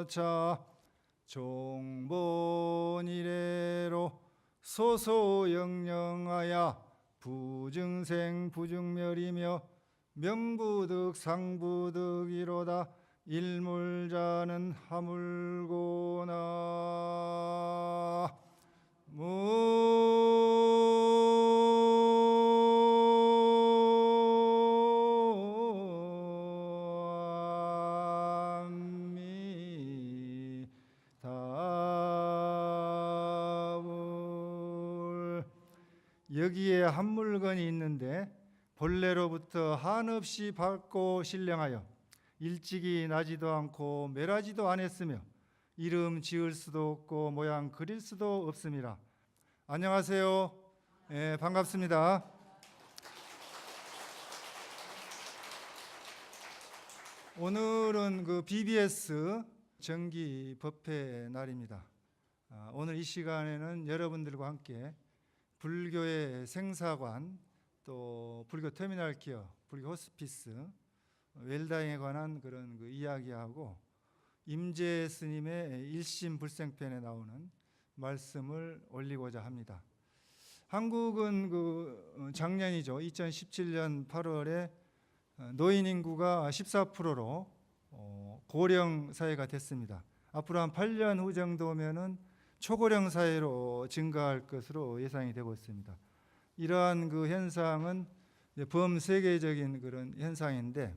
조차 종본 이래로 소소영령하야 부증생 부증멸이며 명부득 상부득이로다 일물자는 하물고나 여기에 한 물건이 있는데 본래로부터 한없이 밝고 신령하여 일찍이 나지도 않고 멸하지도 않았으며 이름 지을 수도 없고 모양 그릴 수도 없습니다. 안녕하세요. 네, 반갑습니다. 오늘은 그 BBS 정기 법회 날입니다. 오늘 이 시간에는 여러분들과 함께 불교의 생사관, 또 불교 터미널 케어, 불교 호스피스, 웰다잉에 관한 그런 그 이야기하고 임재 스님의 일심불생편에 나오는 말씀을 올리고자 합니다. 한국은 그 작년이죠. 2017년 8월에 노인 인구가 14%로 고령 사회가 됐습니다. 앞으로 한 8년 후 정도면은 초고령 사회로 증가할 것으로 예상이 되고 있습니다. 이러한 그 현상은 범세계적인 그런 현상인데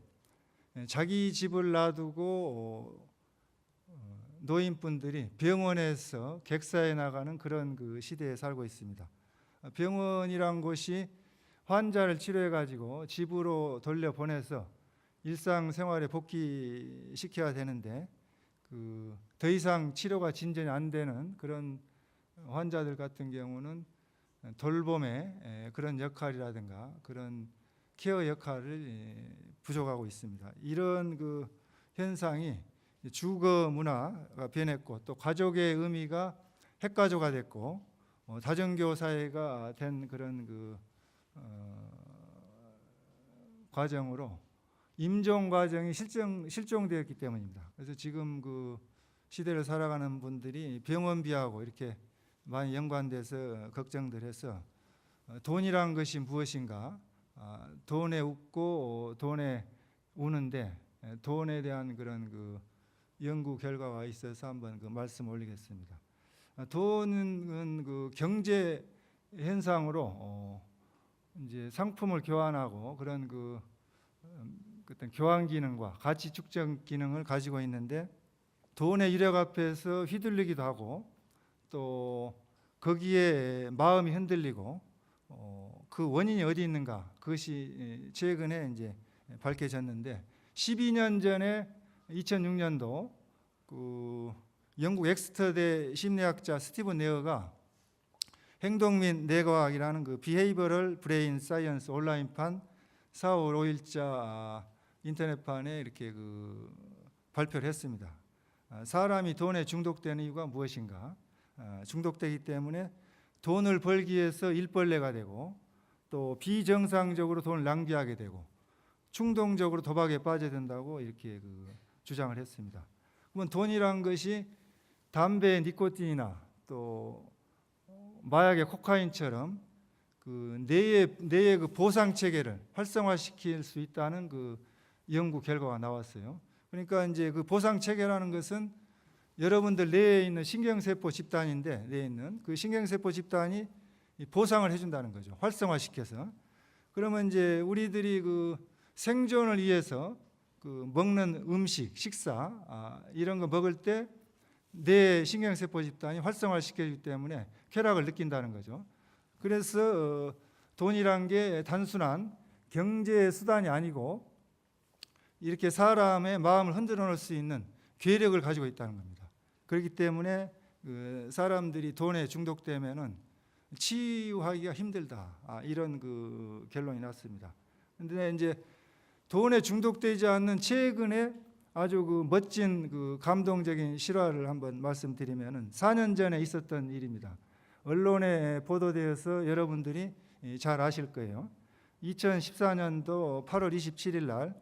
자기 집을 놔두고 노인분들이 병원에서 객사해 나가는 그런 그 시대에 살고 있습니다. 병원이란 곳이 환자를 치료해 가지고 집으로 돌려보내서 일상생활에 복귀시켜야 되는데 더 이상 치료가 진전이 안 되는 그런 환자들 같은 경우는 돌봄의 그런 역할이라든가 그런 케어 역할을 부족하고 있습니다. 이런 그 현상이 주거 문화가 변했고 또 가족의 의미가 핵가족화 됐고 다정교 사회가 된 그런 그 과정으로 임종 과정이 실종되었기 때문입니다. 그래서 지금 그 시대를 살아가는 분들이 병원비하고 이렇게 많이 연관돼서 걱정들 해서 돈이란 것이 무엇인가, 돈에 웃고 돈에 우는데 돈에 대한 그런 그 연구 결과가 있어서 한번 그 말씀 올리겠습니다. 돈은 그 경제 현상으로 이제 상품을 교환하고 그런 그 어떤 교환 기능과 가치 축적 기능을 가지고 있는데 돈의 유력 앞에서 휘둘리기도 하고 또 거기에 마음이 흔들리고 그 원인이 어디 있는가 그것이 최근에 이제 밝혀졌는데 12년 전에 2006년도 그 영국 엑스터대 심리학자 스티븐 네어가 행동 및 뇌과학이라는 그 비헤이버럴 브레인 사이언스 온라인판 4월 5일자 인터넷판에 이렇게 그 발표를 했습니다. 사람이 돈에 중독되는 이유가 무엇인가? 중독되기 때문에 돈을 벌기 위해서 일벌레가 되고 또 비정상적으로 돈을 낭비하게 되고 충동적으로 도박에 빠져든다고 이렇게 그 주장을 했습니다. 그러면 돈이란 것이 담배, 니코틴이나 또 마약의 코카인처럼 그 뇌의 그 보상 체계를 활성화시킬 수 있다는 그 연구 결과가 나왔어요. 그러니까 이제 그 보상 체계라는 것은 여러분들 뇌에 있는 신경세포 집단인데 뇌에 있는 그 신경세포 집단이 보상을 해준다는 거죠. 활성화시켜서. 그러면 이제 우리들이 그 생존을 위해서 그 먹는 음식, 식사 이런 거 먹을 때 뇌 신경세포 집단이 활성화시켜주기 때문에 쾌락을 느낀다는 거죠. 그래서 돈이란 게 단순한 경제 수단이 아니고 이렇게 사람의 마음을 흔들어 놓을 수 있는 괴력을 가지고 있다는 겁니다. 그렇기 때문에 그 사람들이 돈에 중독되면은 치유하기가 힘들다. 이런 그 결론이 났습니다. 그런데 이제 돈에 중독되지 않는 최근에 아주 그 멋진 그 감동적인 실화를 한번 말씀드리면은 4년 전에 있었던 일입니다. 언론에 보도되어서 여러분들이 잘 아실 거예요. 2014년도 8월 27일 날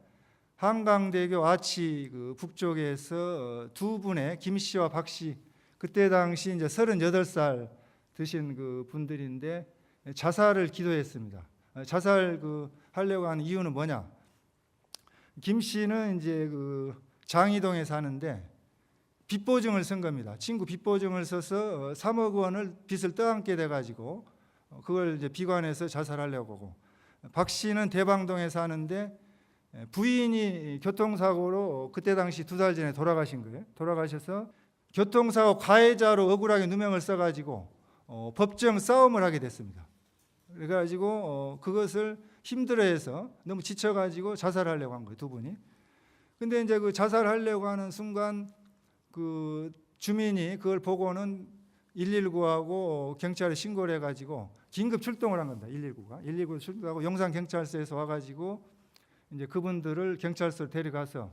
한강대교 아치 그 북쪽에서 두 분의 김 씨와 박 씨, 그때 당시 이제 38살 드신 그 분들인데 자살을 기도했습니다. 자살 하려고 하는 이유는 뭐냐? 김 씨는 이제 그 장이동에 사는데 빚보증을 쓴 겁니다. 친구 빚보증을 써서 3억 원을 빚을 떠안게 돼가지고 그걸 이제 비관해서 자살하려고 하고, 박 씨는 대방동에 사는데 부인이 교통사고로 그때 당시 2달 전에 돌아가신 거예요. 돌아가셔서 교통사고 가해자로 억울하게 누명을 써가지고 법정 싸움을 하게 됐습니다. 그래가지고 그것을 힘들어해서 너무 지쳐가지고 자살하려고 한 거예요, 두 분이. 근데 이제 그 자살하려고 하는 순간 그 주민이 그걸 보고는 119하고 경찰에 신고를 해가지고 긴급 출동을 한 겁니다. 119가 119 출동하고 용산 경찰서에서 와가지고 이제 그분들을 경찰서로 데려가서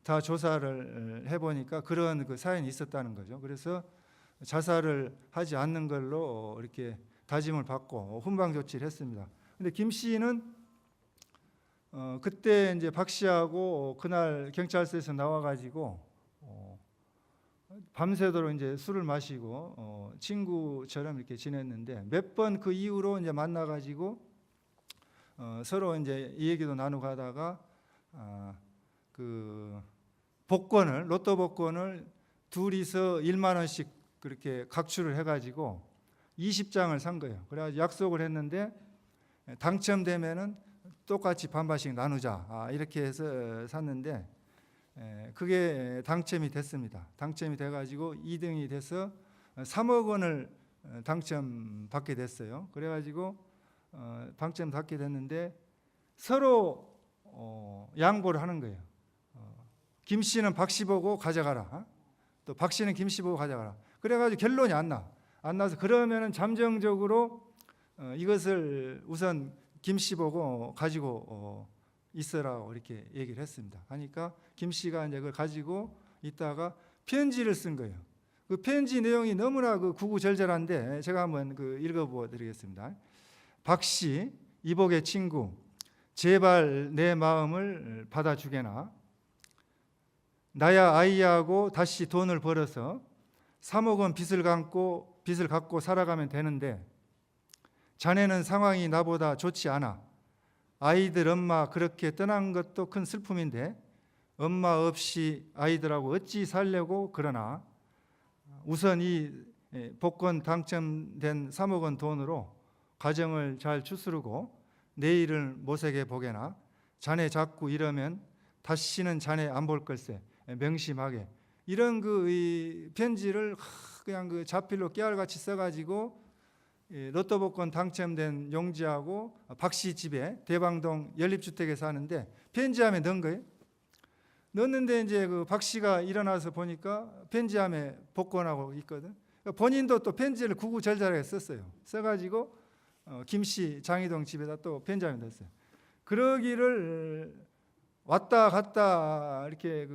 다 조사를 해보니까 그런 그 사연이 있었다는 거죠. 그래서 자살을 하지 않는 걸로 이렇게 다짐을 받고 훈방 조치를 했습니다. 근데 김 씨는 그때 이제 박 씨하고 그날 경찰서에서 나와가지고 밤새도록 이제 술을 마시고 친구처럼 이렇게 지냈는데, 몇 번 그 이후로 이제 만나가지고 서로 이제 이 얘기도 나누고 하다가 그 복권을, 로또 복권을 둘이서 1만 원씩 그렇게 각출을 해가지고 20장을 산 거예요. 그래가지고 약속을 했는데 당첨되면은 똑같이 반반씩 나누자, 이렇게 해서 샀는데 그게 당첨이 됐습니다. 당첨이 돼가지고 2등이 돼서 3억 원을 당첨받게 됐어요. 그래가지고 당첨받게 됐는데 서로 양보를 하는 거예요. 김 씨는 박 씨 보고 가져가라, 또 박 씨는 김 씨 보고 가져가라. 그래가지고 결론이 안 나서 그러면은 잠정적으로 이것을 우선 김 씨 보고 가지고 있으라고 이렇게 얘기를 했습니다. 하니까 김 씨가 이제 그걸 가지고 있다가 편지를 쓴 거예요. 그 편지 내용이 너무나 그 구구절절한데 제가 한번 그 읽어보아 드리겠습니다. 박 씨, 이복의 친구, 제발 내 마음을 받아주게나. 나야 아이하고 다시 돈을 벌어서 3억 원 빚을 갚고 살아가면 되는데 자네는 상황이 나보다 좋지 않아. 아이들 엄마 그렇게 떠난 것도 큰 슬픔인데 엄마 없이 아이들하고 어찌 살려고 그러나. 우선 이 복권 당첨된 3억 원 돈으로 가정을 잘 추스르고 내일을 모색해 보게나. 자네 자꾸 이러면 다시는 자네 안 볼 걸세. 명심하게. 이런 이 편지를 그냥 그 자필로 깨알같이 써가지고 로또 복권 당첨된 용지하고 박 씨 집에 대방동 연립주택에 사는데 편지함에 넣은 거예요. 넣었는데 이제 그 박 씨가 일어나서 보니까 편지함에 복권하고 있거든. 본인도 또 편지를 구구절절하게 썼어요. 써가지고 김 씨 장이동 집에다 또 편지함에 넣었어요. 그러기를 왔다 갔다 이렇게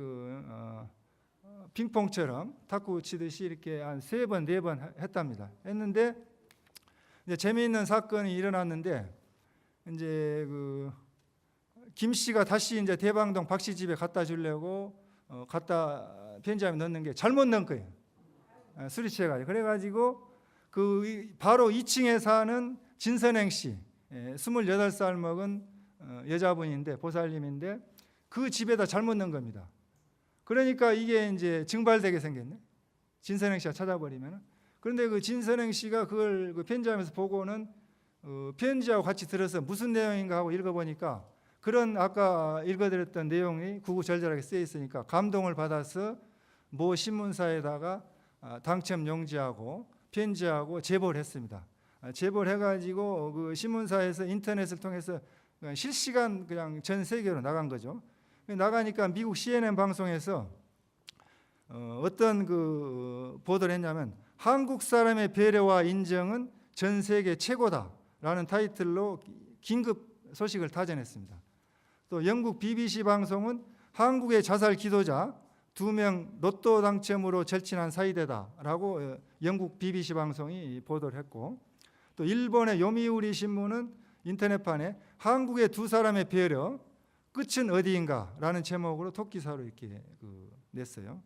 핑퐁처럼 탁구 치듯이 이렇게 한 3번, 4번 했답니다. 했는데 이제 재미있는 사건이 일어났는데 이제 김 씨가 다시 이제 대방동 박 씨 집에 갖다 주려고 갖다 편지함에 넣는 게 잘못 넣은 거예요. 술이 취해가지고. 그래가지고 바로 2층에 사는 진선행 씨, 28살 먹은 여자분인데 보살님인데 그 집에다 잘못 넣은 겁니다. 그러니까 이게 이제 증발되게 생겼네. 진선행 씨가 찾아버리면. 그런데 그 진선행 씨가 그걸 그 편지하면서 보고는 편지하고 같이 들어서 무슨 내용인가 하고 읽어보니까 그런 아까 읽어드렸던 내용이 구구절절하게 쓰여 있으니까 감동을 받아서 모 신문사에다가 당첨 용지하고 편지하고 제보를 했습니다. 제보를 해가지고 그 신문사에서 인터넷을 통해서 그냥 실시간 그냥 전 세계로 나간 거죠. 나가니까 미국 CNN 방송에서 어떤 보도를 했냐면 한국 사람의 배려와 인정은 전 세계 최고다라는 타이틀로 긴급 소식을 타전했습니다. 또 영국 BBC 방송은 한국의 자살 기도자 2명 로또 당첨으로 절친한 사이다라고 영국 BBC 방송이 보도를 했고, 또 일본의 요미우리 신문은 인터넷판에 한국의 2사람의 배려 끝은 어디인가라는 제목으로 토끼사로 이렇게 냈어요.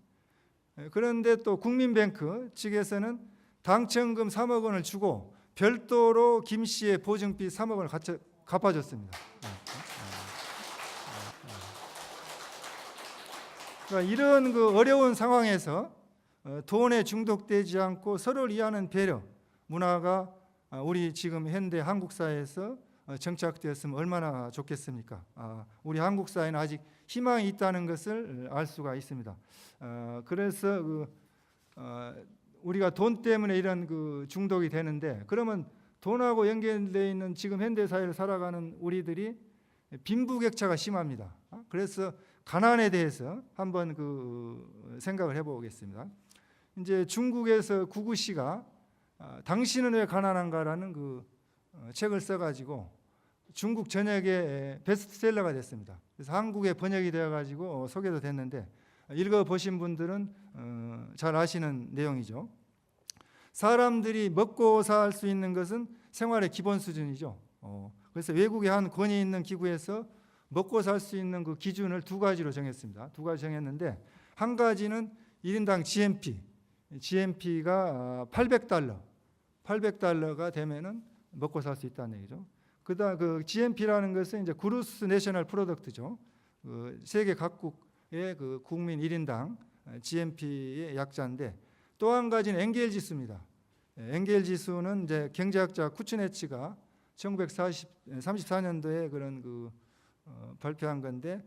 그런데 또 국민뱅크 측에서는 당첨금 3억 원을 주고 별도로 김 씨의 보증비 3억 원을 갚아줬습니다. 그러니까 이런 어려운 상황에서 돈에 중독되지 않고 서로를 이해하는 배려 문화가 우리 지금 현대 한국 사회에서 정착되었으면 얼마나 좋겠습니까? 우리 한국 사회는 아직 희망이 있다는 것을 알 수가 있습니다. 그래서 우리가 돈 때문에 이런 중독이 되는데, 그러면 돈하고 연결되어 있는 지금 현대 사회를 살아가는 우리들이 빈부격차가 심합니다. 그래서 가난에 대해서 한번 생각을 해보겠습니다. 이제 중국에서 구구씨가 당신은 왜 가난한가라는 책을 써가지고 중국 전역에 베스트셀러가 됐습니다. 그래서 한국에 번역이 되어가지고 소개도 됐는데 읽어보신 분들은 잘 아시는 내용이죠. 사람들이 먹고 살 수 있는 것은 생활의 기본 수준이죠. 그래서 외국의 한 권위 있는 기구에서 먹고 살 수 있는 그 기준을 두 가지로 정했습니다. 두 가지 정했는데, 한 가지는 1인당 GNP가 800달러가 되면은 먹고 살 수 있다는 얘기죠. 그다음 GNP라는 것은 이제 그루스 내셔널 프로덕트죠. 세계 각국의 국민 1인당 GNP의 약자인데, 또 한 가지는 엔겔 지수입니다. 엔겔 지수는 이제 경제학자 쿠츠네츠가 1934년도에 그런 발표한 건데,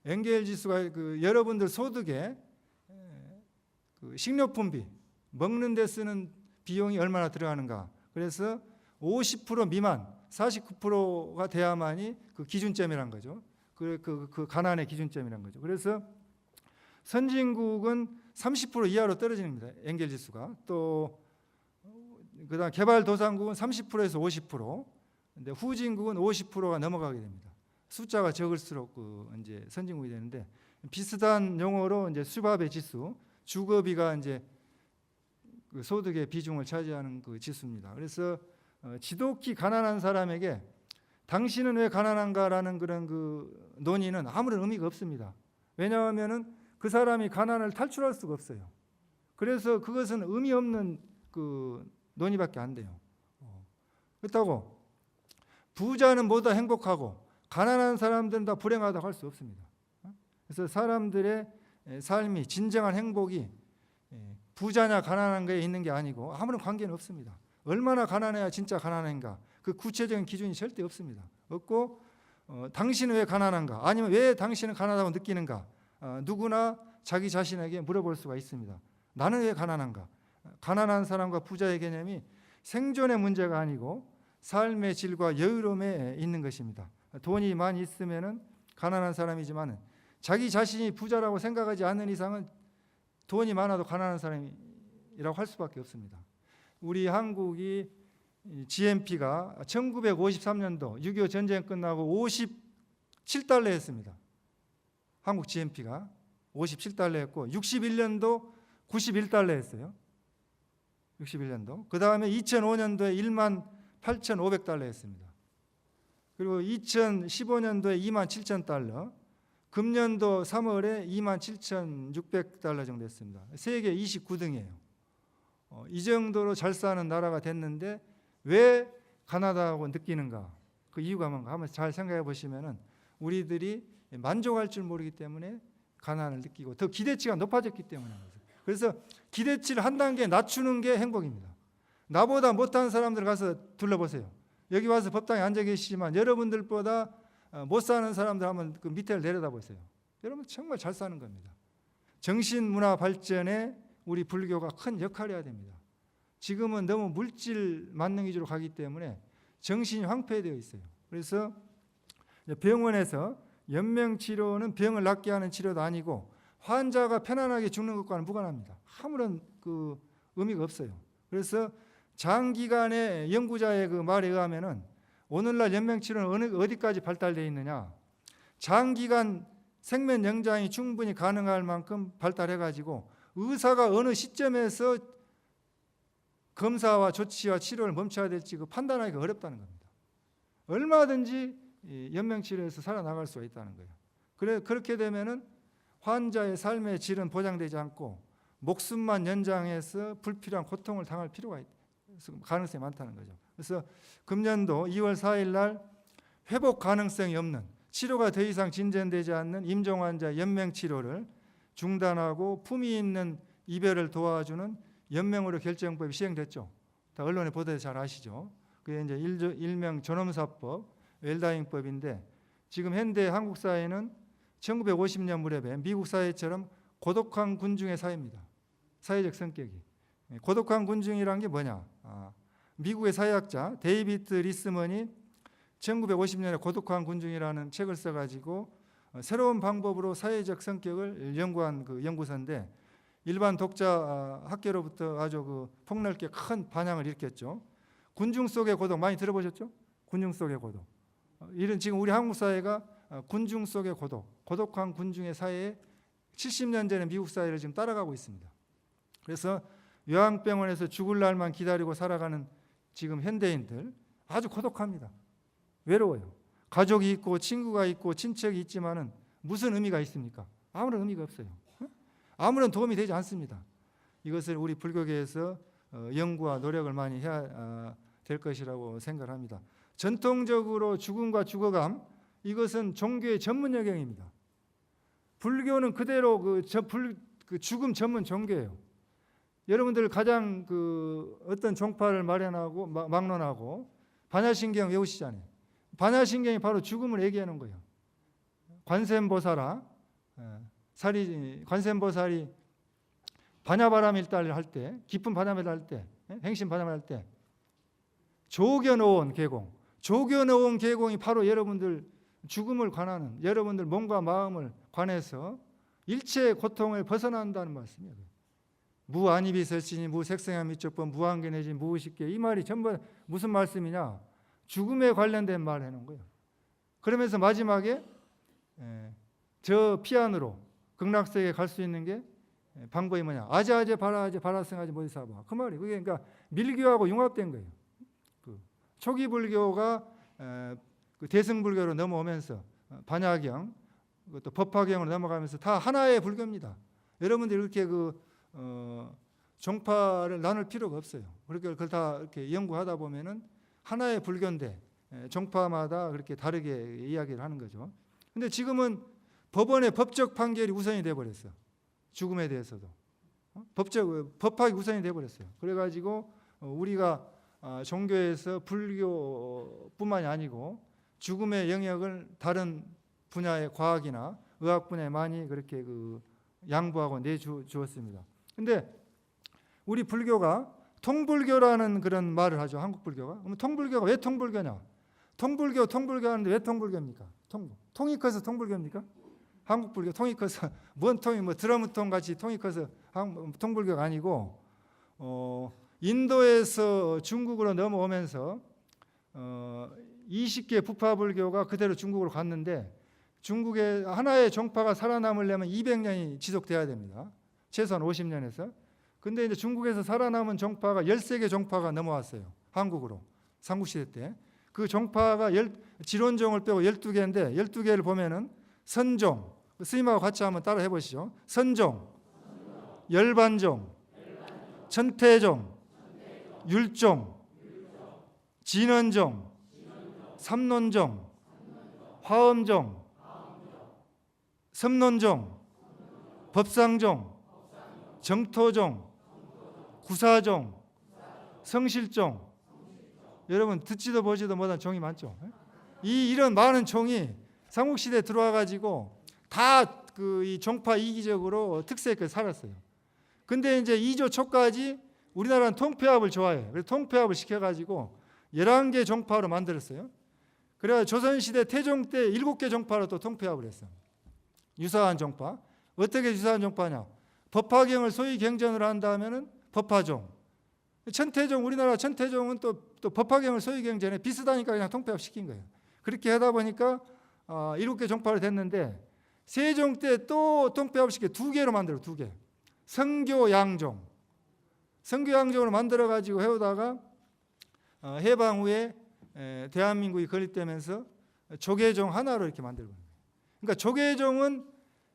엔겔 지수가 여러분들 소득에 식료품비 먹는 데 쓰는 비용이 얼마나 들어가는가. 그래서 50% 미만, 49%가 돼야만이 기준점이란 거죠. 그 가난의 기준점이란 거죠. 그래서 선진국은 30% 이하로 떨어지는 겁니다. 엔겔 지수가. 또 그다음 개발도상국은 30%에서 50%. 근데 후진국은 50%가 넘어가게 됩니다. 숫자가 적을수록 이제 선진국이 되는데, 비슷한 용어로 이제 수밥의 지수, 주거비가 이제 소득의 비중을 차지하는 지수입니다. 그래서 지독히 가난한 사람에게 당신은 왜 가난한가라는 그런 논의는 아무런 의미가 없습니다. 왜냐하면은 그 사람이 가난을 탈출할 수가 없어요. 그래서 그것은 의미 없는 논의밖에 안 돼요. 그렇다고 부자는 모두 행복하고 가난한 사람들은 다 불행하다고 할 수 없습니다. 그래서 사람들의 삶이 진정한 행복이 부자냐 가난한 거에 있는 게 아니고 아무런 관계는 없습니다. 얼마나 가난해야 진짜 가난한가, 그 구체적인 기준이 절대 없습니다. 없고 당신은 왜 가난한가, 아니면 왜 당신은 가난하다고 느끼는가, 누구나 자기 자신에게 물어볼 수가 있습니다. 나는 왜 가난한가. 가난한 사람과 부자의 개념이 생존의 문제가 아니고 삶의 질과 여유로움에 있는 것입니다. 돈이 많이 있으면은 가난한 사람이지만 자기 자신이 부자라고 생각하지 않는 이상은 돈이 많아도 가난한 사람이라고 할 수밖에 없습니다. 우리 한국이 GNP가 1953년도 6.25 전쟁 끝나고 57달러였습니다. 한국 GNP가 57달러였고 61년도 91달러였어요. 61년도. 그 다음에 2005년도에 18,500달러였습니다. 그리고 2015년도에 27,000달러, 금년도 3월에 27,600달러 정도 됐습니다. 세계 29등이에요. 이 정도로 잘 사는 나라가 됐는데 왜 가난하다고 느끼는가? 그 이유가 뭔가 한번 잘 생각해 보시면은 우리들이 만족할 줄 모르기 때문에 가난을 느끼고 더 기대치가 높아졌기 때문에. 그래서 기대치를 한 단계 낮추는 게 행복입니다. 나보다 못한 사람들 가서 둘러보세요. 여기 와서 법당에 앉아 계시지만 여러분들보다 못 사는 사람들 한번 그 밑에를 내려다보세요. 여러분 정말 잘 사는 겁니다. 정신문화 발전에 우리 불교가 큰 역할을 해야 됩니다. 지금은 너무 물질 만능 위주로 가기 때문에 정신이 황폐되어 있어요. 그래서 병원에서 연명치료는 병을 낫게 하는 치료도 아니고 환자가 편안하게 죽는 것과는 무관합니다. 아무런 의미가 없어요. 그래서 장기간의 연구자의 말에 의하면은 오늘날 연명치료는 어디까지 발달되어 있느냐, 장기간 생명 연장이 충분히 가능할 만큼 발달해가지고 의사가 어느 시점에서 검사와 조치와 치료를 멈춰야 될지 판단하기가 어렵다는 겁니다. 얼마든지 연명치료에서 살아나갈 수가 있다는 거예요. 그렇게 되면은 환자의 삶의 질은 보장되지 않고 목숨만 연장해서 불필요한 고통을 당할 필요가 가능성이 많다는 거죠. 그래서 금년도 2월 4일 날 회복 가능성이 없는, 치료가 더 이상 진전되지 않는 임종 환자 연명 치료를 중단하고 품위 있는 이별을 도와주는 연명의료 결정법이 시행됐죠. 다 언론에 보도해서 잘 아시죠. 그게 이제 일명 존엄사법, 웰다잉법인데, 지금 현대 한국 사회는 1950년 무렵에 미국 사회처럼 고독한 군중의 사회입니다. 사회적 성격이. 고독한 군중이란 게 뭐냐? 미국의 사회학자 데이비드 리스먼이 1950년에 고독한 군중이라는 책을 써가지고 새로운 방법으로 사회적 성격을 연구한 그 연구서인데, 일반 독자 학계로부터 아주 그 폭넓게 큰 반향을 일으켰죠. 군중 속의 고독 많이 들어보셨죠? 군중 속의 고독. 이런 지금 우리 한국 사회가 군중 속의 고독한 군중의 사회에 70년 전에 미국 사회를 지금 따라가고 있습니다. 그래서 요양병원에서 죽을 날만 기다리고 살아가는 지금 현대인들 아주 고독합니다. 외로워요. 가족이 있고 친구가 있고 친척이 있지만은 무슨 의미가 있습니까? 아무런 의미가 없어요. 아무런 도움이 되지 않습니다. 이것을 우리 불교계에서 연구와 노력을 많이 해야 될 것이라고 생각합니다. 전통적으로 죽음과 죽어감, 이것은 종교의 전문 영역입니다. 불교는 그대로 그 죽음 전문 종교예요. 여러분들 가장 어떤 종파를 마련하고 막론하고 반야신경 외우시잖아요. 반야신경이 바로 죽음을 얘기하는 거예요. 관세음보살이 반야바라밀다를 할 때, 깊은 반야밀다 할 때, 행신 반야밀다 할 때 조겨놓은 계공이 바로 여러분들 죽음을 관하는, 여러분들 몸과 마음을 관해서 일체 고통을 벗어난다는 말씀이에요. 무안이비설신이 무색생함이쪽법 무한견해지 무의식계, 이 말이 전부 무슨 말씀이냐? 죽음에 관련된 말을 해놓은 거예요. 그러면서 마지막에 저 피안으로 극락세계에 갈 수 있는 게 방법이 뭐냐? 아자아제 바라아제 바라승아제 모이사바, 그 말이. 그게 그러니까 밀교하고 융합된 거예요. 초기 불교가 그 대승불교로 넘어오면서 반야경, 또 법화경으로 넘어가면서 다 하나의 불교입니다. 여러분들 이렇게 종파를 나눌 필요가 없어요. 그렇게 그걸 다 이렇게 연구하다 보면은 하나의 불교인데 종파마다 그렇게 다르게 이야기를 하는 거죠. 근데 지금은 법원의 법적 판결이 우선이 돼 버렸어. 죽음에 대해서도 법학이 우선이 돼 버렸어요. 그래가지고 우리가 종교에서 불교뿐만이 아니고 죽음의 영역을 다른 분야의 과학이나 의학 분야에 많이 그렇게 양보하고 내주었습니다. 근데 우리 불교가 통불교라는 그런 말을 하죠. 한국 불교가. 그럼 통불교가 왜 통불교냐? 통불교 하는데 왜 통불교입니까? 통이 커서 통불교입니까? 한국 불교 통이 커서 뭔 통이 드러무통 같이 통이 커서 통불교가 아니고, 인도에서 중국으로 넘어오면서 20개 부파불교가 그대로 중국으로 갔는데, 중국의 하나의 종파가 살아남으려면 200년이 지속돼야 됩니다. 최소한 50년에서. 근데 이제 중국에서 살아남은 종파가 13개 종파가 넘어왔어요. 한국으로. 삼국시대 때. 그 종파가 지론종을 빼고 12개인데 12개를 보면은 선종, 스님하고 같이 한번 따라 해보시죠. 선종, 열반종, 천태종, 율종, 진원종, 삼론종, 화엄종, 섬론종, 법상종, 정토종, 구사종, 성실종. 여러분 듣지도 보지도 못한 종이 많죠. 이런 많은 종이 삼국시대에 들어와 가지고 다 이 종파 이기적으로 특색을 살았어요. 근데 이제 2조 초까지 우리나라는 통폐합을 좋아해요. 그래서 통폐합을 시켜가지고 11개 종파로 만들었어요. 그래서 조선시대 태종 때 7개 종파로 또 통폐합을 했어요. 유사한 종파. 어떻게 유사한 종파냐? 법화경을 소위 경전을 한다면은 법화종. 천태종, 우리나라 천태종은 또 법화경을 소위 경전에 비슷하니까 그냥 통폐합 시킨 거예요. 그렇게 하다 보니까 7개 종파로 됐는데, 세종 때 또 통폐합 시켜 2개로 만들어, 2개. 성교양종. 성교양종으로 만들어가지고 해오다가 해방 후에 대한민국이 건립되면서 조계종 하나로 이렇게 만들고. 그러니까 조계종은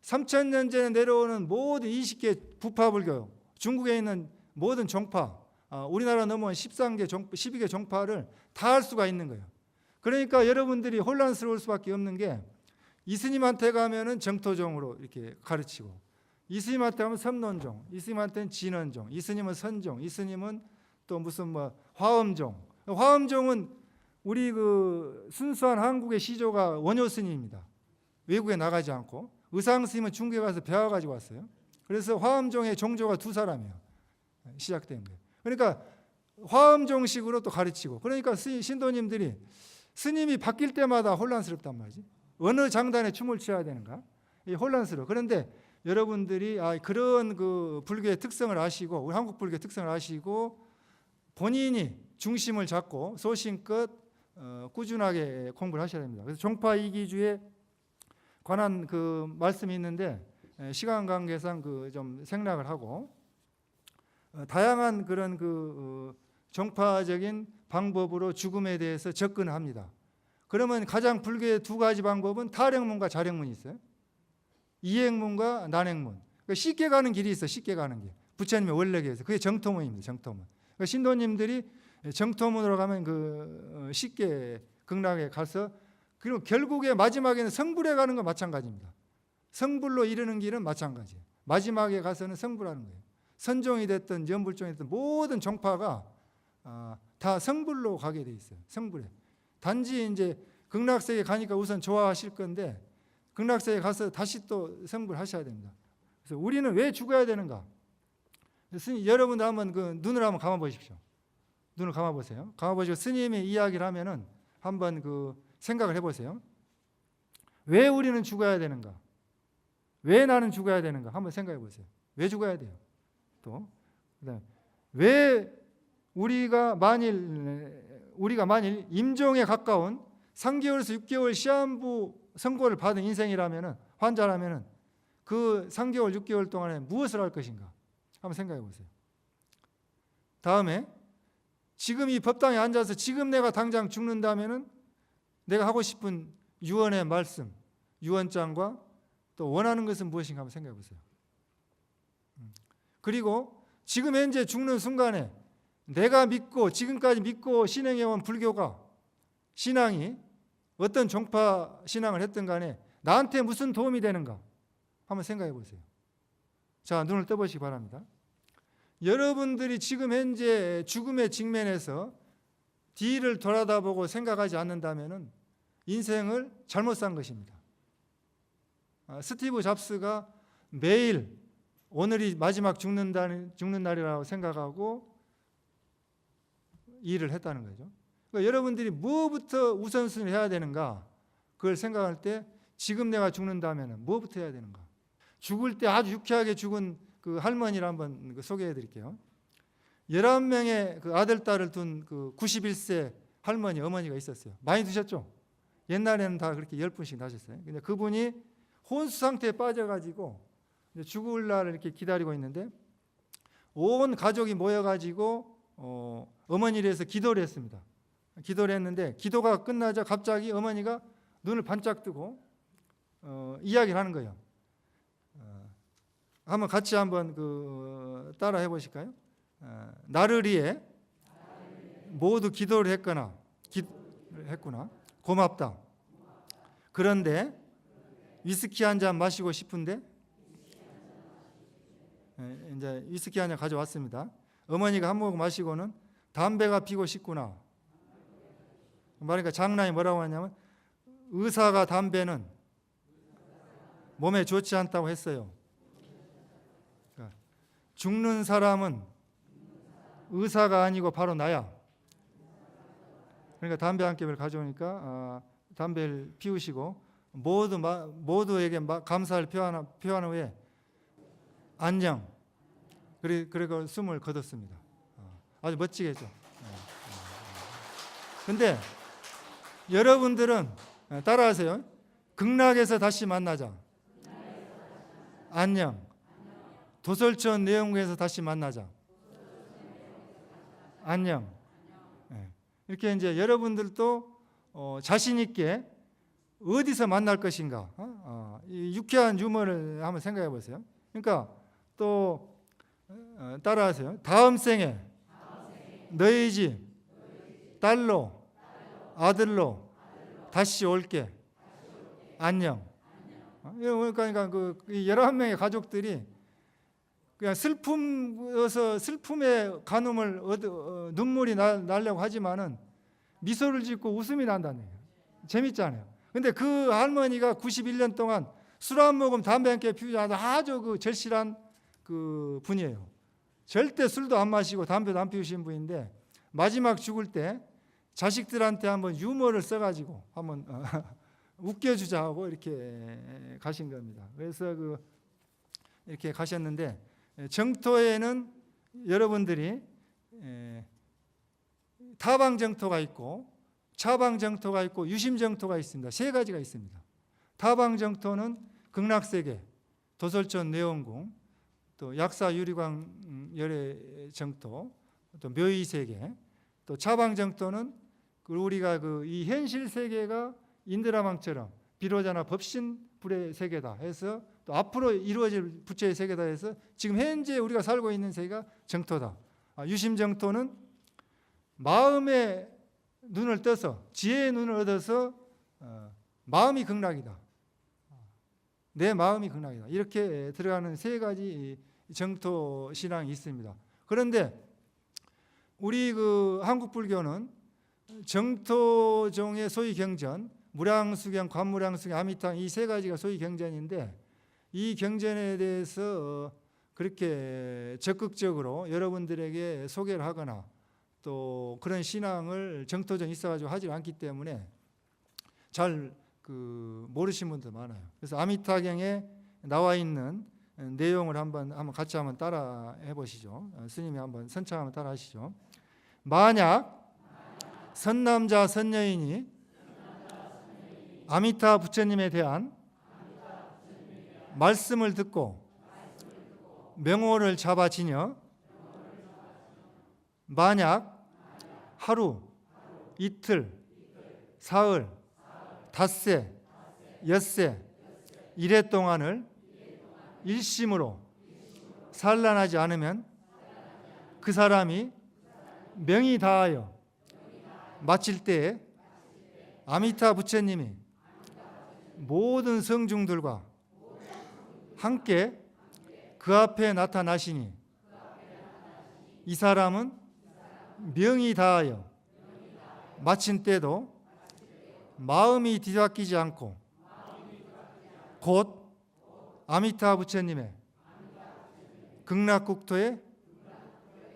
3,000년 전에 내려오는 모든 20개 부파불교, 중국에 있는 모든 종파, 우리나라 넘어온 12개 종파를 다 할 수가 있는 거예요. 그러니까 여러분들이 혼란스러울 수밖에 없는 게, 이스님한테 가면은 정토종으로 이렇게 가르치고, 이스님한테 가면 삼론종, 이스님한테는 진원종, 이스님은 선종, 이스님은 또 무슨 뭐 화엄종. 화엄종은 우리 그 순수한 한국의 시조가 원효 스님입니다. 외국에 나가지 않고. 의상 스님은 중국에 가서 배워가지고 왔어요. 그래서 화엄종의 종조가 두 사람이에요. 시작된 거예요. 그러니까 화엄종식으로 또 가르치고. 그러니까 신도님들이 스님이 바뀔 때마다 혼란스럽단 말이지. 어느 장단에 춤을 춰야 되는가? 혼란스러워. 그런데 여러분들이 그런 그 불교의 특성을 아시고, 우리 한국 불교의 특성을 아시고, 본인이 중심을 잡고 소신껏 꾸준하게 공부를 하셔야 됩니다. 그래서 종파 이기주에 관한 그 말씀이 있는데, 시간 관계상 그 좀 생략을 하고, 다양한 그런 그 종파적인 방법으로 죽음에 대해서 접근합니다. 그러면 가장 불교의 두 가지 방법은 탈행문과 자행문이 있어요. 이행문과 난행문. 그러니까 쉽게 가는 길이 있어. 쉽게 가는 길. 부처님의 원래계에서. 그게 정토문입니다. 정토문. 그러니까 신도님들이 정토문으로 가면 그 쉽게 극락에 가서, 그리고 결국에 마지막에는 성불에 가는 건 마찬가지입니다. 성불로 이르는 길은 마찬가지예요. 마지막에 가서는 성불하는 거예요. 선종이 됐든 연불종이 됐든 모든 종파가 다 성불로 가게 돼 있어요. 성불에. 단지 이제 극락세계 가니까 우선 좋아하실 건데, 극락세계 가서 다시 또 성불하셔야 됩니다. 그래서 우리는 왜 죽어야 되는가? 여러분들 한번 그 눈을 한번 감아 보십시오. 눈을 감아 보세요. 감아 보시고 스님이 이야기를 하면은 한번 그 생각을 해보세요. 왜 우리는 죽어야 되는가? 왜 나는 죽어야 되는가? 한번 생각해 보세요. 왜 죽어야 돼요? 또 그다음에 왜 우리가 만일 임종에 가까운 3개월에서 6개월 시한부 선고를 받은 인생이라면은, 환자라면은 그 3개월, 6개월 동안에 무엇을 할 것인가? 한번 생각해 보세요. 다음에 지금 이 법당에 앉아서 지금 내가 당장 죽는다면은 내가 하고 싶은 유언의 말씀, 유언장과 또 원하는 것은 무엇인가 한번 생각해 보세요. 그리고 지금 현재 죽는 순간에 내가 믿고 지금까지 믿고 신행해온 불교가, 신앙이 어떤 종파 신앙을 했든 간에 나한테 무슨 도움이 되는가 한번 생각해 보세요. 자, 눈을 떠보시기 바랍니다. 여러분들이 지금 현재 죽음의 직면에서 뒤를 돌아다보고 생각하지 않는다면 인생을 잘못 산 것입니다. 스티브 잡스가 매일 오늘이 마지막 죽는 날이라고 생각하고 일을 했다는 거죠. 그러니까 여러분들이 뭐부터 우선순위를 해야 되는가, 그걸 생각할 때 지금 내가 죽는다면 뭐부터 해야 되는가. 죽을 때 아주 유쾌하게 죽은 그 할머니를 한번 소개해 드릴게요. 11명의 그 아들, 딸을 둔 그 91세 할머니, 어머니가 있었어요. 많이 드셨죠? 옛날에는 다 그렇게 10분씩 나셨어요. 근데 그분이 혼수 상태에 빠져가지고 죽을 날을 이렇게 기다리고 있는데, 온 가족이 모여가지고 어머니를 위해서 기도를 했습니다. 기도를 했는데, 기도가 끝나자 갑자기 어머니가 눈을 반짝 뜨고 이야기를 하는 거예요. 한번 같이 한번 그 따라 해보실까요? 나를 위해 모두 기도를 했구나. 고맙다. 그런데 위스키 한 잔 마시고 싶은데, 이제 위스키 한 잔 가져왔습니다. 어머니가 한 모금 마시고는 담배가 피고 싶구나. 그러니까 장난이 뭐라고 하냐면, 의사가 담배는 몸에 좋지 않다고 했어요. 그러니까 죽는 사람은 의사가 아니고 바로 나야. 그러니까 담배 한 캡을 가져오니까 담배를 피우시고 모두에게 감사를 표한 후에 안녕. 그리고 숨을 거뒀습니다. 아주 멋지게 했죠. 근데 여러분들은 따라하세요. 극락에서 다시 만나자. 안녕. 도솔천 내용국에서 다시 만나자. 안녕. 이렇게 이제 여러분들도 자신 있게 어디서 만날 것인가? 이 유쾌한 유머를 한번 생각해 보세요. 그러니까 또 따라하세요. 다음 생에 너희 집 딸로 아들로 다시 올게. 안녕. 그러니까 그 11명의 가족들이 그냥 슬픔의 간음을 눈물이 나려고 하지만은 미소를 짓고 웃음이 난다는 거예요. 재밌잖아요. 근데 그 할머니가 91년 동안 술 한 모금 담배 한 개 피우지 않아도 아주 그 절실한 그 분이에요. 절대 술도 안 마시고 담배도 안 피우신 분인데 마지막 죽을 때 자식들한테 한번 유머를 써가지고 한번 웃겨주자 하고 이렇게 가신 겁니다. 그래서 이렇게 가셨는데 정토에는 여러분들이 타방정토가 있고 차방정토가 있고 유심정토가 있습니다. 세 가지가 있습니다. 타방정토는 극락세계, 도솔천 내원궁, 또 약사 유리광 열애정토, 또 묘의세계, 또 차방정토는 우리가 이 현실 세계가 인드라망처럼 비로자나 법신불의 세계다 해서 또 앞으로 이루어질 부처의 세계다 해서 지금 현재 우리가 살고 있는 세계가 정토다. 유심정토는 마음의 눈을 떠서 지혜의 눈을 얻어서 마음이 극락이다. 내 마음이 극락이다. 이렇게 들어가는 세 가지 정토 신앙이 있습니다. 그런데 우리 한국 불교는 정토종의 소위 경전, 무량수경, 관무량수경, 아미탕 이 세 가지가 소위 경전인데 이 경전에 대해서 그렇게 적극적으로 여러분들에게 소개를 하거나 또 그런 신앙을 정토전에 있어가지고 하지 않기 때문에 잘 모르신 분도 많아요. 그래서 아미타경에 나와 있는 내용을 한번 같이 한번 따라 해보시죠. 스님이 한번 선창 한번 따라 하시죠. 만약 선남자 선여인이 아미타 부처님에 대한 말씀을 듣고 명호를 잡아 지녀 만약 하루, 이틀, 사흘, 닷새, 엿새, 이래 동안을 일심으로 산란하지 않으면 그 사람이 명이 다하여 마칠 때에 아미타 부처님이 모든 성중들과 함께 그 앞에 나타나시니 이 사람은 명이 다하여 마친 때도 마음이 뒤바뀌지 않고 곧 아미타 부처님의 극락국토에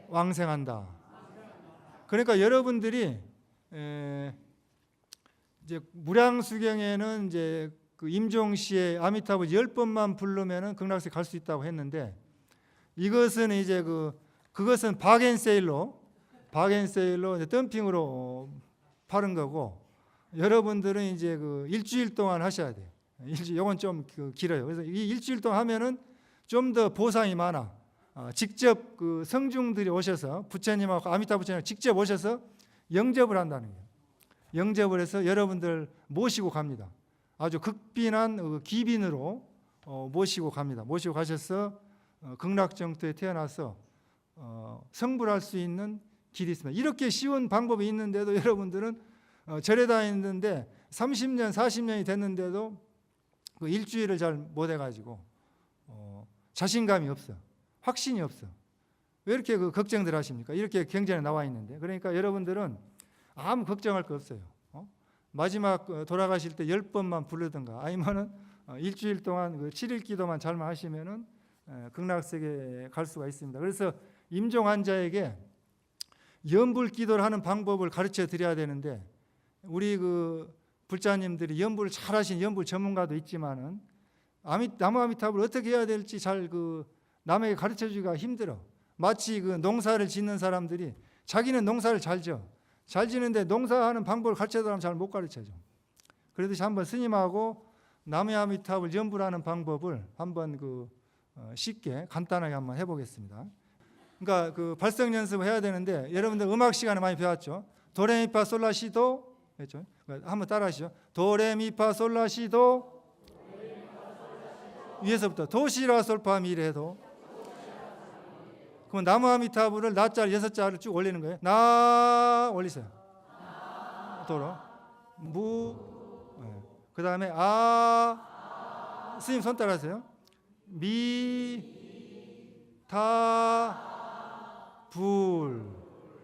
왕생한다. 그러니까 여러분들이 이제 무량수경에는 이제 임종시에 아미타불 10번만 부르면은 극락세 갈 수 있다고 했는데 이것은 이제 그것은 바겐세일로 이제 덤핑으로 파는 거고 여러분들은 이제 일주일 동안 하셔야 돼요. 이건 좀 길어요. 그래서 이 일주일 동안 하면은 좀 더 보상이 많아. 직접 성중들이 오셔서 부처님하고 아미타 부처님 직접 오셔서 영접을 한다는 거예요. 영접을 해서 여러분들 모시고 갑니다. 아주 극빈한 기빈으로 모시고 갑니다. 모시고 가셔서 극락정토에 태어나서 성불할 수 있는 길이 있습니다. 이렇게 쉬운 방법이 있는데도 여러분들은 절에 다니는데 30년, 40년이 됐는데도 그 일주일을 잘 못 해가지고 자신감이 없어. 확신이 없어. 왜 이렇게 걱정들 하십니까? 이렇게 경전에 나와 있는데. 그러니까 여러분들은 아무 걱정할 거 없어요. 마지막 돌아가실 때 10번만 부르든가 아니면은 일주일 동안 7일 기도만 잘만 하시면은 극락세계에 갈 수가 있습니다. 그래서 임종 환자에게 연불 기도를 하는 방법을 가르쳐 드려야 되는데 우리 불자님들이 연불을 잘 하신 연불 전문가도 있지만은 나무아미타불을 어떻게 해야 될지 잘 남에게 가르쳐 주기가 힘들어. 마치 농사를 짓는 사람들이 자기는 농사를 잘 지는데 농사하는 방법을 가르쳐 달라면 잘 못 가르쳐줘. 그러듯이 한번 스님하고 나무아미타불 연불하는 방법을 한번 쉽게 간단하게 한번 해보겠습니다. 그러니까 발성 연습을 해야 되는데 여러분들 음악 시간에 많이 배웠죠. 도레미파 솔라시도 했죠. 그러니까 한번 따라하시죠. 도레미파솔라시도 위에서부터 도시라솔파미레도. 그럼 나무아미타불을 나자를 6자를 쭉 올리는 거예요. 나 올리세요. 도로 무. 그 다음에 아. 스님 손 따라하세요. 미 타 불.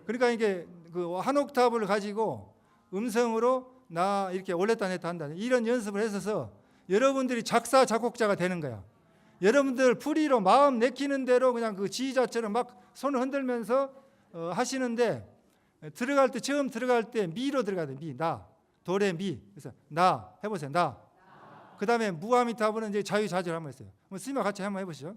그러니까 이게 그 한 옥타브를 가지고 음성으로 나 이렇게 올렸다 냈다 한다. 이런 연습을 했어서 여러분들이 작사 작곡자가 되는 거야. 여러분들 풀이로 마음 내키는 대로 그냥 그 지휘자처럼 막 손을 흔들면서 하시는데, 들어갈 때 처음 들어갈 때 미로 들어가야 돼. 미, 나, 도레 미. 그래서 나 해보세요. 나. 그 다음에 무아미타불은 이제 자유자재로 한번 했어요. 스님과 같이 한번 해보시죠.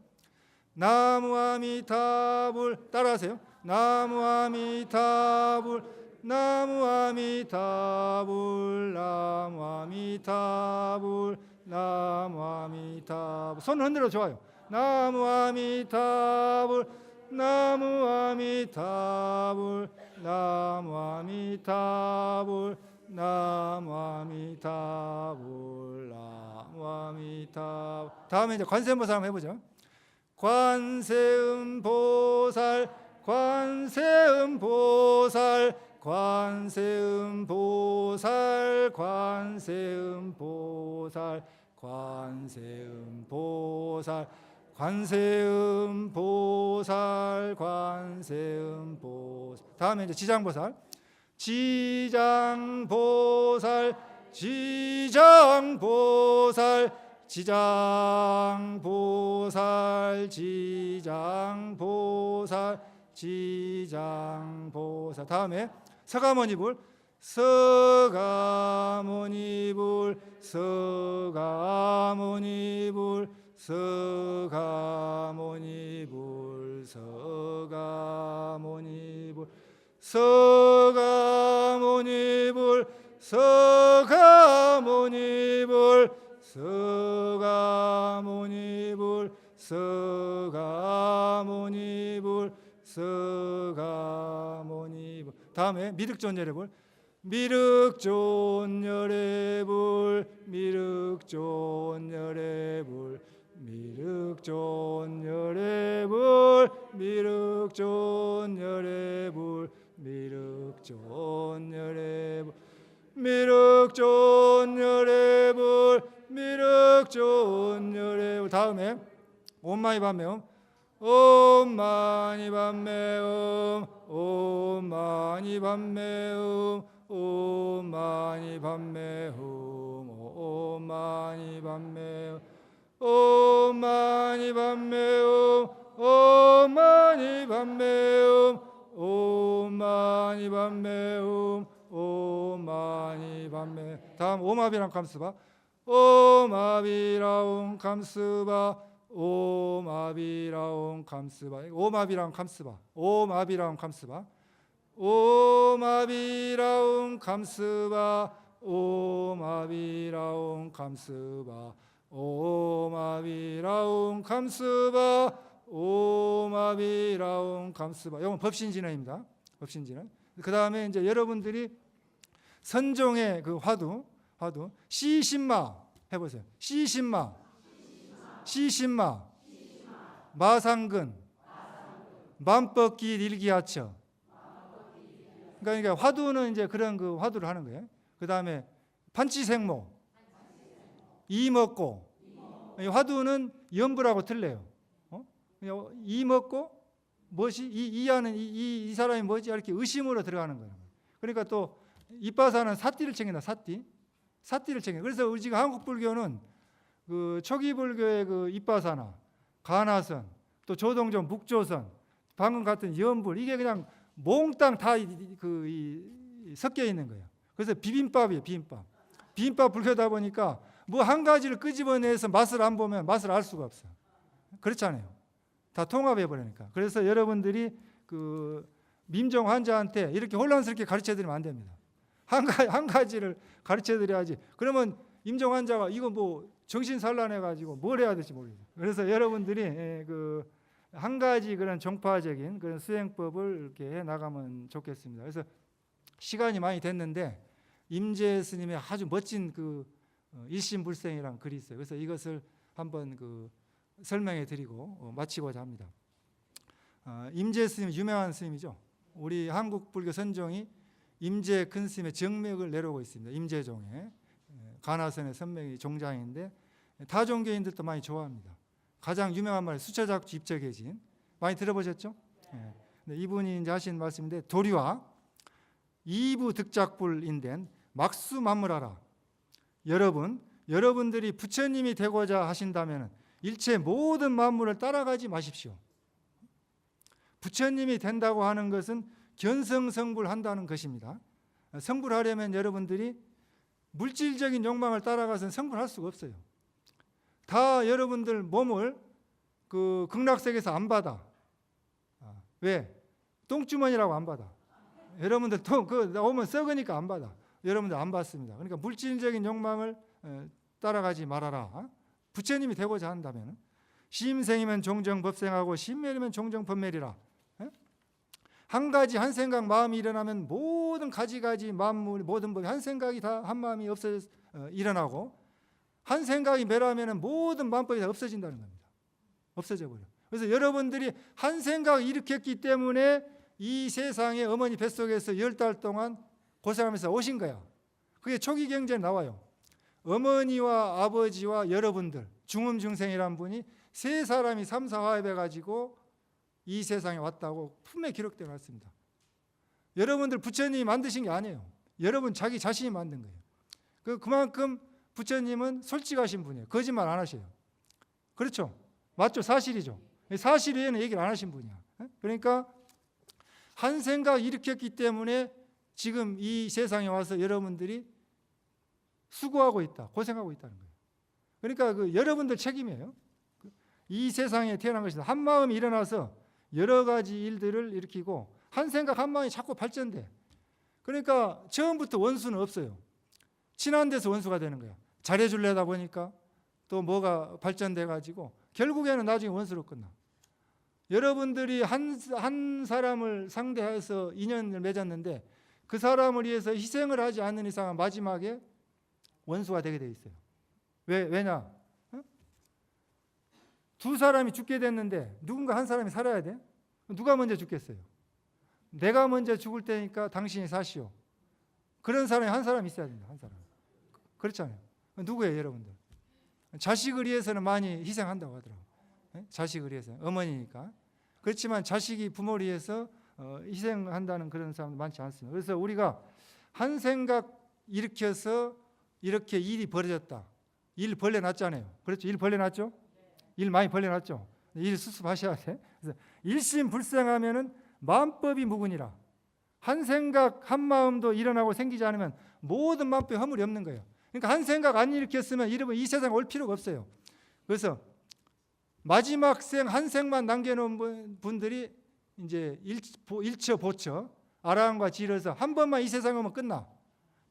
나무아미타불 따라하세요. 나무아미타불 나무아미타불 나무아미타불 나무아미타불. 손 흔들어 좋아요. 나무아미타불 나무아미타불 나무아미타불 나무아미타불 나무아미타불. 다음에 이제 관세음보살 한번 해보죠. 관세음보살 관세음보살 관세음보살 관세음보살 관세음보살 관세음보살 관세음보살. 다음에 이제 지장보살. 지장보살 지장보살 지장보살 지장보살 지장보살. 다음에 서가모니불 서가모니불 서가모니불 서가모니불 서가모니불 서가모니불 서가모니불 서가모니불 서가모니불 서가모니불. 다음에 미륵존열애불 미륵존열애불 미륵존열애불 미륵존열애불 미륵존열애불 미륵존열애불 미륵존열애불 미륵존열애불. 다음에 옴마이밤매음 옴마니밤매음 옴마니밤매음 옴마니밤매음 옴마니밤매음 옴마니밤매음 옴마니밤매음 옴마니밤매음 옴마니밤매. 다음 오마비랑 감스바 오마비라움 감스바 오마비라움 감스바. 오마비랑 감스바 오마비라움 감스바 오마비라움 감스바 오마비라움 감스바 오마비라움 감스바 오마비라움 감스바. 이건 법신진언입니다. 법신진언. 그 다음에 이제 여러분들이 선종의 그 화두 시신마 해보세요. 시신마 시신마 마상근 만법기 일기하처. 그러니까 화두는 이제 그런 그 화두를 하는 거예요. 그 다음에 판치생모 이먹고. 화두는 연불하고 틀려요. 이먹고 뭐지? 이하는 이 사람이 뭐지? 이렇게 의심으로 들어가는 거예요. 그러니까 또 이빠사는 사띠를 챙긴다. 사띠를 챙겨. 그래서 우리 지금 한국 불교는 그 초기 불교의 그 이빠사나 가나선 또 조동전 묵조선 방금 같은 연불 이게 그냥 몽땅 다 섞여 있는 거예요. 그래서 비빔밥이에요. 비빔밥 불교다 보니까 뭐 한 가지를 끄집어내서 맛을 안 보면 맛을 알 수가 없어요. 그렇잖아요. 다 통합해 버리니까. 그래서 여러분들이 그 민정 환자한테 이렇게 혼란스럽게 가르쳐 드리면 안 됩니다. 한 가지를 가르쳐 드려야지. 그러면 임정 환자가 이거 뭐 정신 산란해 가지고 뭘 해야 될지 모르겠어요. 그래서 여러분들이 그 한 가지 그런 정파적인 그런 수행법을 이렇게 해 나가면 좋겠습니다. 그래서 시간이 많이 됐는데 임재 스님의 아주 멋진 그 일심불생이라는 글이 있어요. 그래서 이것을 한번 설명해 드리고 마치고자 합니다. 임재 스님 유명한 스님이죠. 우리 한국 불교 선종이 임재 큰 스님의 정맥을 내려오고 있습니다. 임재종에 가나선의 선명이 종장인데 다종교인들도 많이 좋아합니다. 가장 유명한 말 수처작주 입적해진 많이 들어보셨죠? 네. 이분이 이제 하신 말씀인데 도리와 이부 득작불인된 막수만물하라. 여러분들이 부처님이 되고자 하신다면 일체 모든 만물을 따라가지 마십시오. 부처님이 된다고 하는 것은 견성성불한다는 것입니다. 성불하려면 여러분들이 물질적인 욕망을 따라가서는 성불할 수가 없어요. 다 여러분들 몸을 그 극락세계에서 안 받아. 왜? 똥주머니라고 안 받아. 여러분들 오면 썩으니까 안 받아. 여러분들 안 받습니다. 그러니까 물질적인 욕망을 따라가지 말아라. 부처님이 되고자 한다면 심생이면 종정법생하고 심멸이면 종정법멸이라. 한 가지 한 생각 마음이 일어나면 모든 가지가지 만물 모든 법이 한 생각이 다 한 마음이 일어나고 한 생각이 멸하면 모든 만법이 다 없어진다는 겁니다. 없어져 버려. 그래서 여러분들이 한 생각을 일으켰기 때문에 이 세상에 어머니 뱃속에서 10달 동안 고생하면서 오신 거야. 그게 초기 경전에 나와요. 어머니와 아버지와 여러분들 중음중생이란 분이 세 사람이 삼사화합해가지고 이 세상에 왔다고 품에 기록되어 놨습니다. 여러분들 부처님이 만드신 게 아니에요. 여러분 자기 자신이 만든 거예요. 그만큼 부처님은 솔직하신 분이에요. 거짓말 안 하셔요. 그렇죠? 맞죠? 사실이죠. 사실 외에는 얘기를 안 하신 분이야. 그러니까 한 생각 일으켰기 때문에 지금 이 세상에 와서 여러분들이 수고하고 있다, 고생하고 있다는 거예요. 그러니까 여러분들 책임이에요. 이 세상에 태어난 것이다. 한 마음이 일어나서 여러 가지 일들을 일으키고 한 생각 한 마음이 자꾸 발전돼. 그러니까 처음부터 원수는 없어요. 친한 데서 원수가 되는 거야. 잘해주려다 보니까 또 뭐가 발전돼 가지고 결국에는 나중에 원수로 끝나. 여러분들이 한 사람을 상대해서 인연을 맺었는데 그 사람을 위해서 희생을 하지 않는 이상은 마지막에 원수가 되게 돼 있어요. 왜냐? 두 사람이 죽게 됐는데 누군가 한 사람이 살아야 돼? 누가 먼저 죽겠어요? 내가 먼저 죽을 테니까 당신이 사시오. 그런 사람이 한 사람 있어야 된다. 한 사람. 그렇잖아요. 누구예요, 여러분들? 자식을 위해서는 많이 희생한다고 하더라고요. 자식을 위해서. 어머니니까. 그렇지만 자식이 부모를 위해서 희생한다는 그런 사람도 많지 않습니다. 그래서 우리가 한 생각 일으켜서 이렇게 일이 벌어졌다. 일 벌려놨잖아요. 그렇죠? 일 벌려놨죠? 일 많이 벌려놨죠? 일 수습하셔야 돼. 그래서 일심불생하면은 만법이 무근이라. 한 생각 한 마음도 일어나고 생기지 않으면 모든 만법에 허물이 없는 거예요. 그러니까 한 생각 안 일으켰으면 이 세상에 올 필요가 없어요. 그래서 마지막 생 한 생만 남겨놓은 분들이 이제 일처 보처 아라한과 지르서 한 번만 이 세상에 오면 끝나.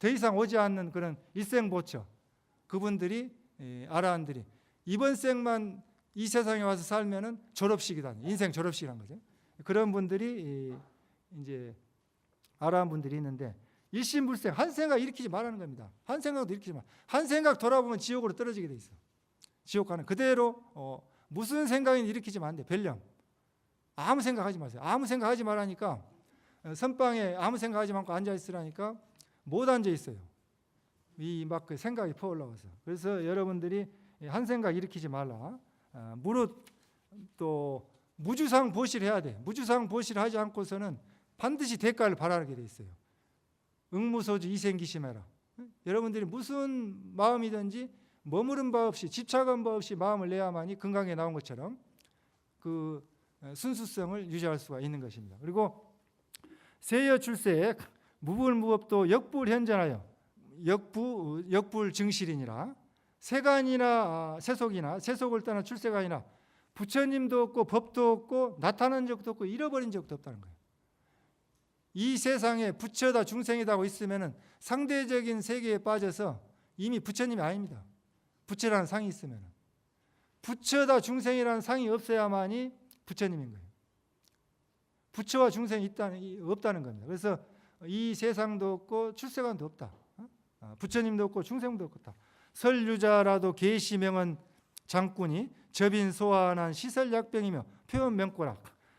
더 이상 오지 않는 그런 일생보처 그분들이 아라한들이 이번 생만 이 세상에 와서 살면은 졸업식이다. 인생 졸업식이란 거죠. 그런 분들이 이제 아라한 분들이 있는데 일심불생 한 생각 일으키지 말라는 겁니다. 한 생각도 일으키지 마. 한 생각 돌아보면 지옥으로 떨어지게 돼 있어. 지옥 가는 그대로 무슨 생각이 일으키지면 안 돼. 별령. 아무 생각하지 마세요. 아무 생각하지 말라니까 선방에 아무 생각하지 말고 앉아 있으라니까 못 앉아 있어요. 이 막 그 생각이 퍼올라와서. 그래서 여러분들이 한 생각 일으키지 말라. 무릇 또 무주상 보실해야 돼. 무주상 보실하지 않고서는 반드시 대가를 바라게 돼 있어요. 응무소주 이생기심해라. 여러분들이 무슨 마음이든지 머무른 바 없이 집착한 바 없이 마음을 내야만이 건강에 나온 것처럼 그 순수성을 유지할 수가 있는 것입니다. 그리고 세여 출세 무불무법도 역불현전하여 역불증실이니라. 세간이나 세속이나 세속을 떠나 출세가 아니라 부처님도 없고 법도 없고 나타난 적도 없고 잃어버린 적도 없다는 거예요. 이 세상에 부처다 중생이다 하고 있으면 상대적인 세계에 빠져서 이미 부처님이 아닙니다. 부처라는 상이 있으면 부처다 중생이라는 상이 없어야만이 부처님인 거예요. 부처와 중생이 없다는 겁니다. 그래서 이 세상도 없고 출세관도 없다. 부처님도 없고 중생도 없다. 설유자라도 계시명은 장군이 접인 소환한 시설약병이며 표현 명꼬라.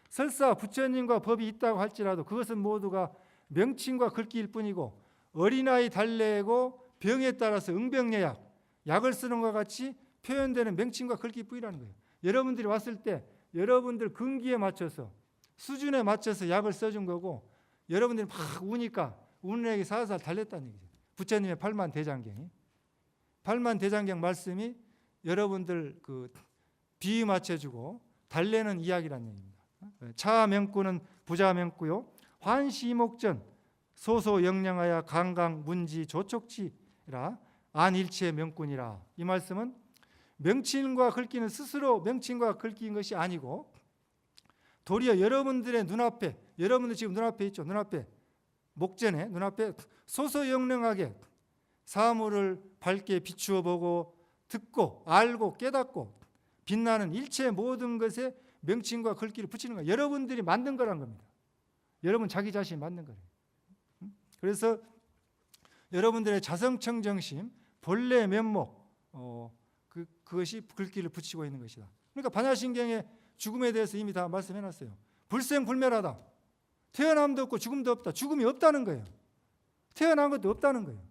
설사 부처님과 법이 있다고 할지라도 그것은 모두가 명칭과 글귀일 뿐이고 어린아이 달래고 병에 따라서 응병여약, 약을 쓰는 것과 같이 표현되는 명칭과 글귀일 뿐이라는 거예요. 여러분들이 왔을 때 여러분들 근기에 맞춰서 수준에 맞춰서 약을 써준 거고 여러분들이 막 우니까 우는 애기 살살 달랬다는 얘기죠. 부처님의 팔만대장경이. 팔만대장경 말씀이 여러분들 그 비유 맞춰주고 달래는 이야기란 얘기입니다. 차명구는 부자명구요. 환시목전 소소영령하여 강강 문지 조촉지라 안일체 명꾼이라. 이 말씀은 명칭과 글귀는 스스로 명칭과 글귀인 것이 아니고 도리어 여러분들의 눈앞에, 여러분들 지금 눈앞에 있죠. 눈앞에 목전에 눈앞에 소소영령하게 사물을 밝게 비추어 보고 듣고 알고 깨닫고 빛나는 일체 모든 것에 명칭과 글귀를 붙이는 거예요. 여러분들이 만든 거란 겁니다. 여러분 자기 자신이 만든 거예요. 그래서 여러분들의 자성청정심, 본래 면목, 그것이 글귀를 붙이고 있는 것이다. 그러니까 반야신경의 죽음에 대해서 이미 다 말씀해놨어요. 불생불멸하다. 태어남도 없고 죽음도 없다. 죽음이 없다는 거예요. 태어난 것도 없다는 거예요.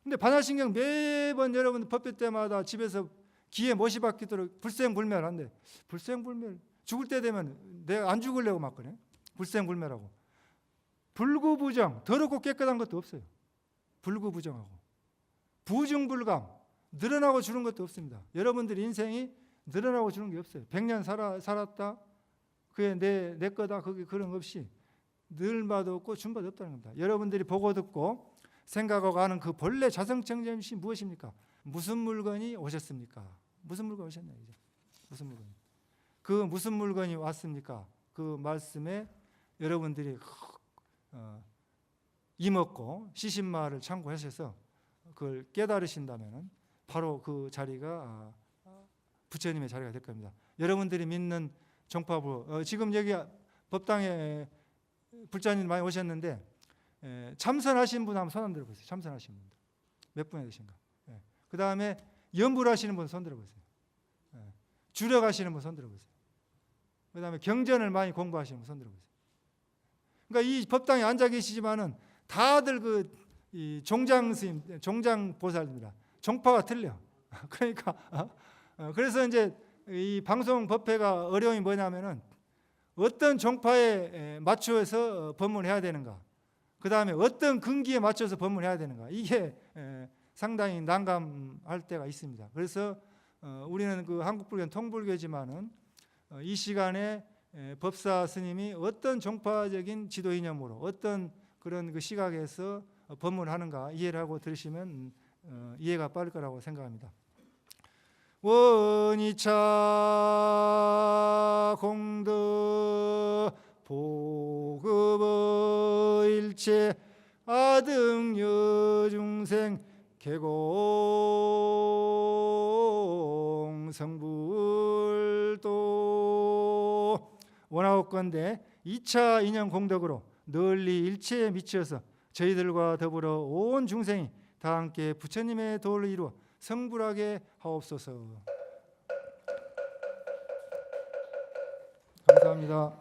근데 반야신경 매번 여러분 법회 때마다 집에서 귀에 못이 박히도록 불생불멸한데 불생불멸 죽을 때 되면 내가 안 죽으려고 막 그래. 불생불멸하고 불구부정 더럽고 깨끗한 것도 없어요. 불구부정하고 부중불감 늘어나고 주는 것도 없습니다. 여러분들 인생이 늘어나고 주는 게 없어요. 100년 살았다 그게 내 거다 그게 그런 거 없이 늘 바도 없고 준 바도 없다는 겁니다. 여러분들이 보고 듣고 생각하고 아는 그 본래 자성청정심이 무엇입니까? 무슨 물건이 오셨습니까? 무슨 물건이 오셨냐 이제. 무슨 물건이. 그 무슨 물건이 왔습니까? 그 말씀에 여러분들이 이먹고 시신마를 참고하셔서 그걸 깨달으신다면 바로 그 자리가 부처님의 자리가 될 겁니다. 여러분들이 믿는 종파부 지금 여기 법당에 불자님 많이 오셨는데 참선하신 분 한번 손 한번 들어보세요. 참선하신 분들 몇 분이 되신가? 그 다음에 염불하시는 분 손 들어보세요. 주력하시는 분 손 들어보세요. 그 다음에 경전을 많이 공부하시는 분 손 들어보세요. 그러니까 이 법당에 앉아 계시지만은 다들 이 종장 스님, 종장 보살입니다. 종파가 틀려. 그러니까 그래서 이제 이 방송 법회가 어려움이 뭐냐면은 어떤 종파에 맞춰서 법문해야 되는가, 그 다음에 어떤 근기에 맞춰서 법문해야 되는가, 이게 상당히 난감할 때가 있습니다. 그래서 우리는 그 한국불교는 통불교지만은 이 시간에 법사 스님이 어떤 종파적인 지도 이념으로 어떤 그런 그 시각에서 법문하는가 이해를 하고 들으시면 이해가 빠를 거라고 생각합니다. 원이차 공덕 보급의 일체 아등여중생 개공 성불도 원하옵건대 2차 인연 공덕으로 널리 일체에 미치어서 저희들과 더불어 온 중생이 다 함께 부처님의 도를 이루어 성불하게 하옵소서. 감사합니다.